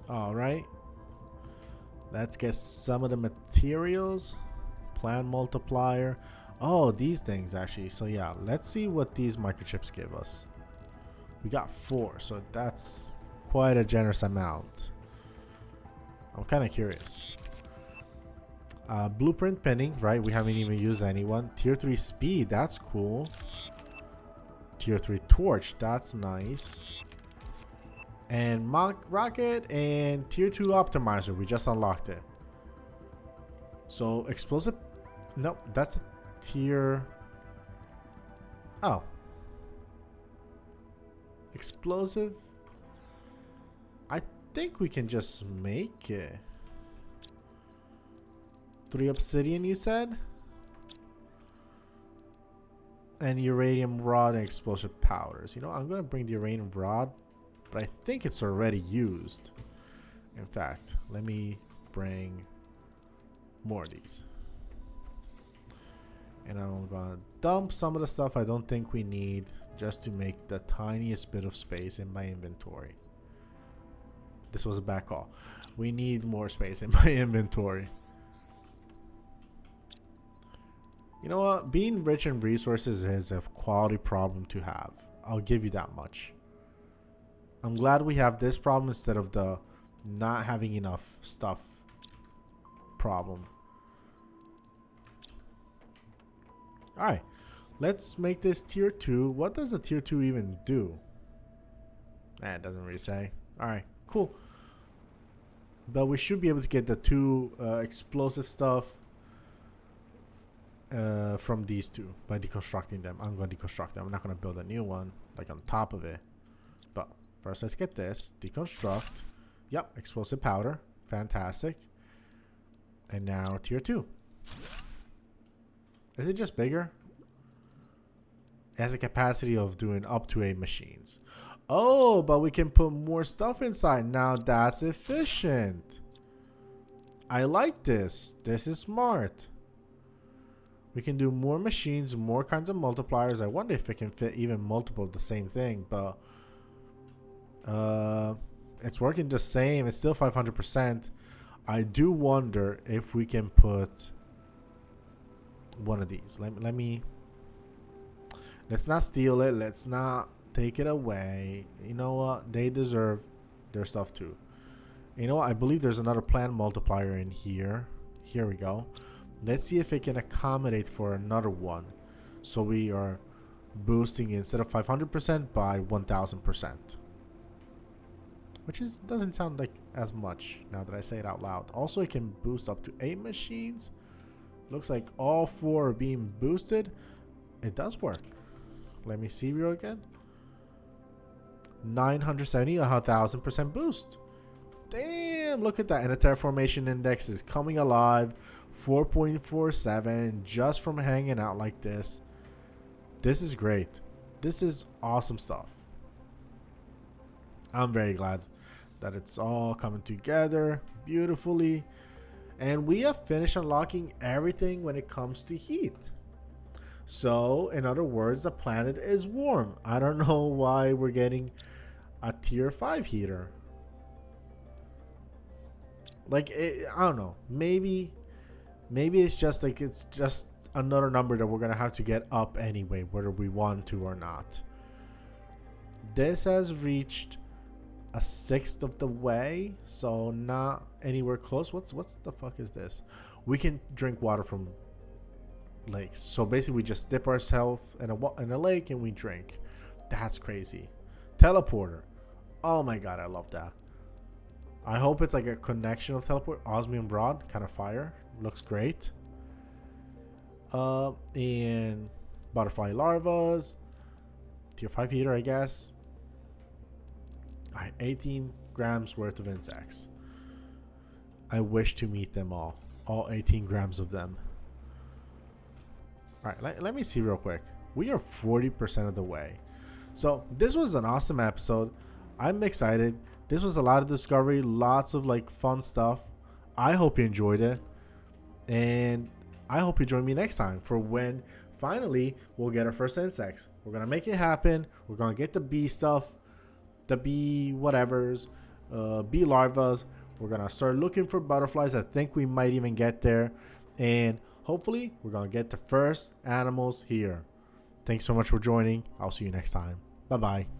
All right. Let's get some of the materials. Plant multiplier. Oh, these things actually. So yeah, let's see what these microchips give us. We got 4, so that's quite a generous amount. I'm kind of curious. Blueprint pinning, right? We haven't even used anyone. Tier 3 speed, that's cool. Tier 3 torch, that's nice. And mock rocket and tier 2 optimizer, we just unlocked it. So explosive, nope, that's a tier. Oh, explosive. think we can just make it. 3 obsidian, you said? And uranium rod and explosive powders. You know, I'm gonna bring the uranium rod, but I think it's already used. In fact, let me bring more of these. And I'm gonna dump some of the stuff I don't think we need just to make the tiniest bit of space in my inventory. This was a bad call. We need more space in my inventory. You know what? Being rich in resources is a quality problem to have. I'll give you that much. I'm glad we have this problem instead of the not having enough stuff problem. Alright, let's make this tier 2. What does the tier 2 even do? It doesn't really say. Alright, cool. But we should be able to get the 2 explosive stuff from these 2 by deconstructing them. I'm going to deconstruct them. I'm not going to build a new one like on top of it. But first, let's get this. Deconstruct. Yep, explosive powder. Fantastic. And now tier 2. Is it just bigger? It has a capacity of doing up to 8 machines. Oh, but we can put more stuff inside. Now that's efficient. I like this. This is smart. We can do more machines, more kinds of multipliers. I wonder if it can fit even multiple of the same thing, but it's working the same. It's still 500%. I do wonder if we can put one of these. Let's not steal it. Let's not take it away. You know what? They deserve their stuff too. You know what? I believe there's another plant multiplier in here. Here we go. Let's see if it can accommodate for another one. So we are boosting instead of 500% by 1000%. Which doesn't sound like as much now that I say it out loud. Also, it can boost up to 8 machines. Looks like all 4 are being boosted. It does work. Let me see real again. 970, 1000% boost. Damn, look at that. And the terraformation index is coming alive. 4.47 just from hanging out like this. This is great. This is awesome stuff. I'm very glad that it's all coming together beautifully. And we have finished unlocking everything when it comes to heat. So, in other words, the planet is warm. I don't know why we're getting a tier 5 heater. Like, I don't know. Maybe it's just like it's just another number that we're going to have to get up anyway, whether we want to or not. This has reached a 1/6 of the way, so not anywhere close. What's the fuck is this? We can drink water from lakes. So basically we just dip ourselves in a lake and we drink. That's crazy. Teleporter. Oh my god, I love that. I hope it's like a connection of teleport. Osmium rod, kind of fire. Looks great. And butterfly larvas. Tier 5 heater, I guess. Alright, 18 grams worth of insects. I wish to meet them all 18 grams of them. Alright, let me see real quick. We are 40% of the way. So this was an awesome episode. I'm excited. This was a lot of discovery, lots of like fun stuff. I hope you enjoyed it. And I hope you join me next time for when finally we'll get our first insects. We're going to make it happen. We're going to get the bee stuff, the bee whatevers, bee larvas. We're going to start looking for butterflies. I think we might even get there. And hopefully we're going to get the first animals here. Thanks so much for joining. I'll see you next time. Bye-bye.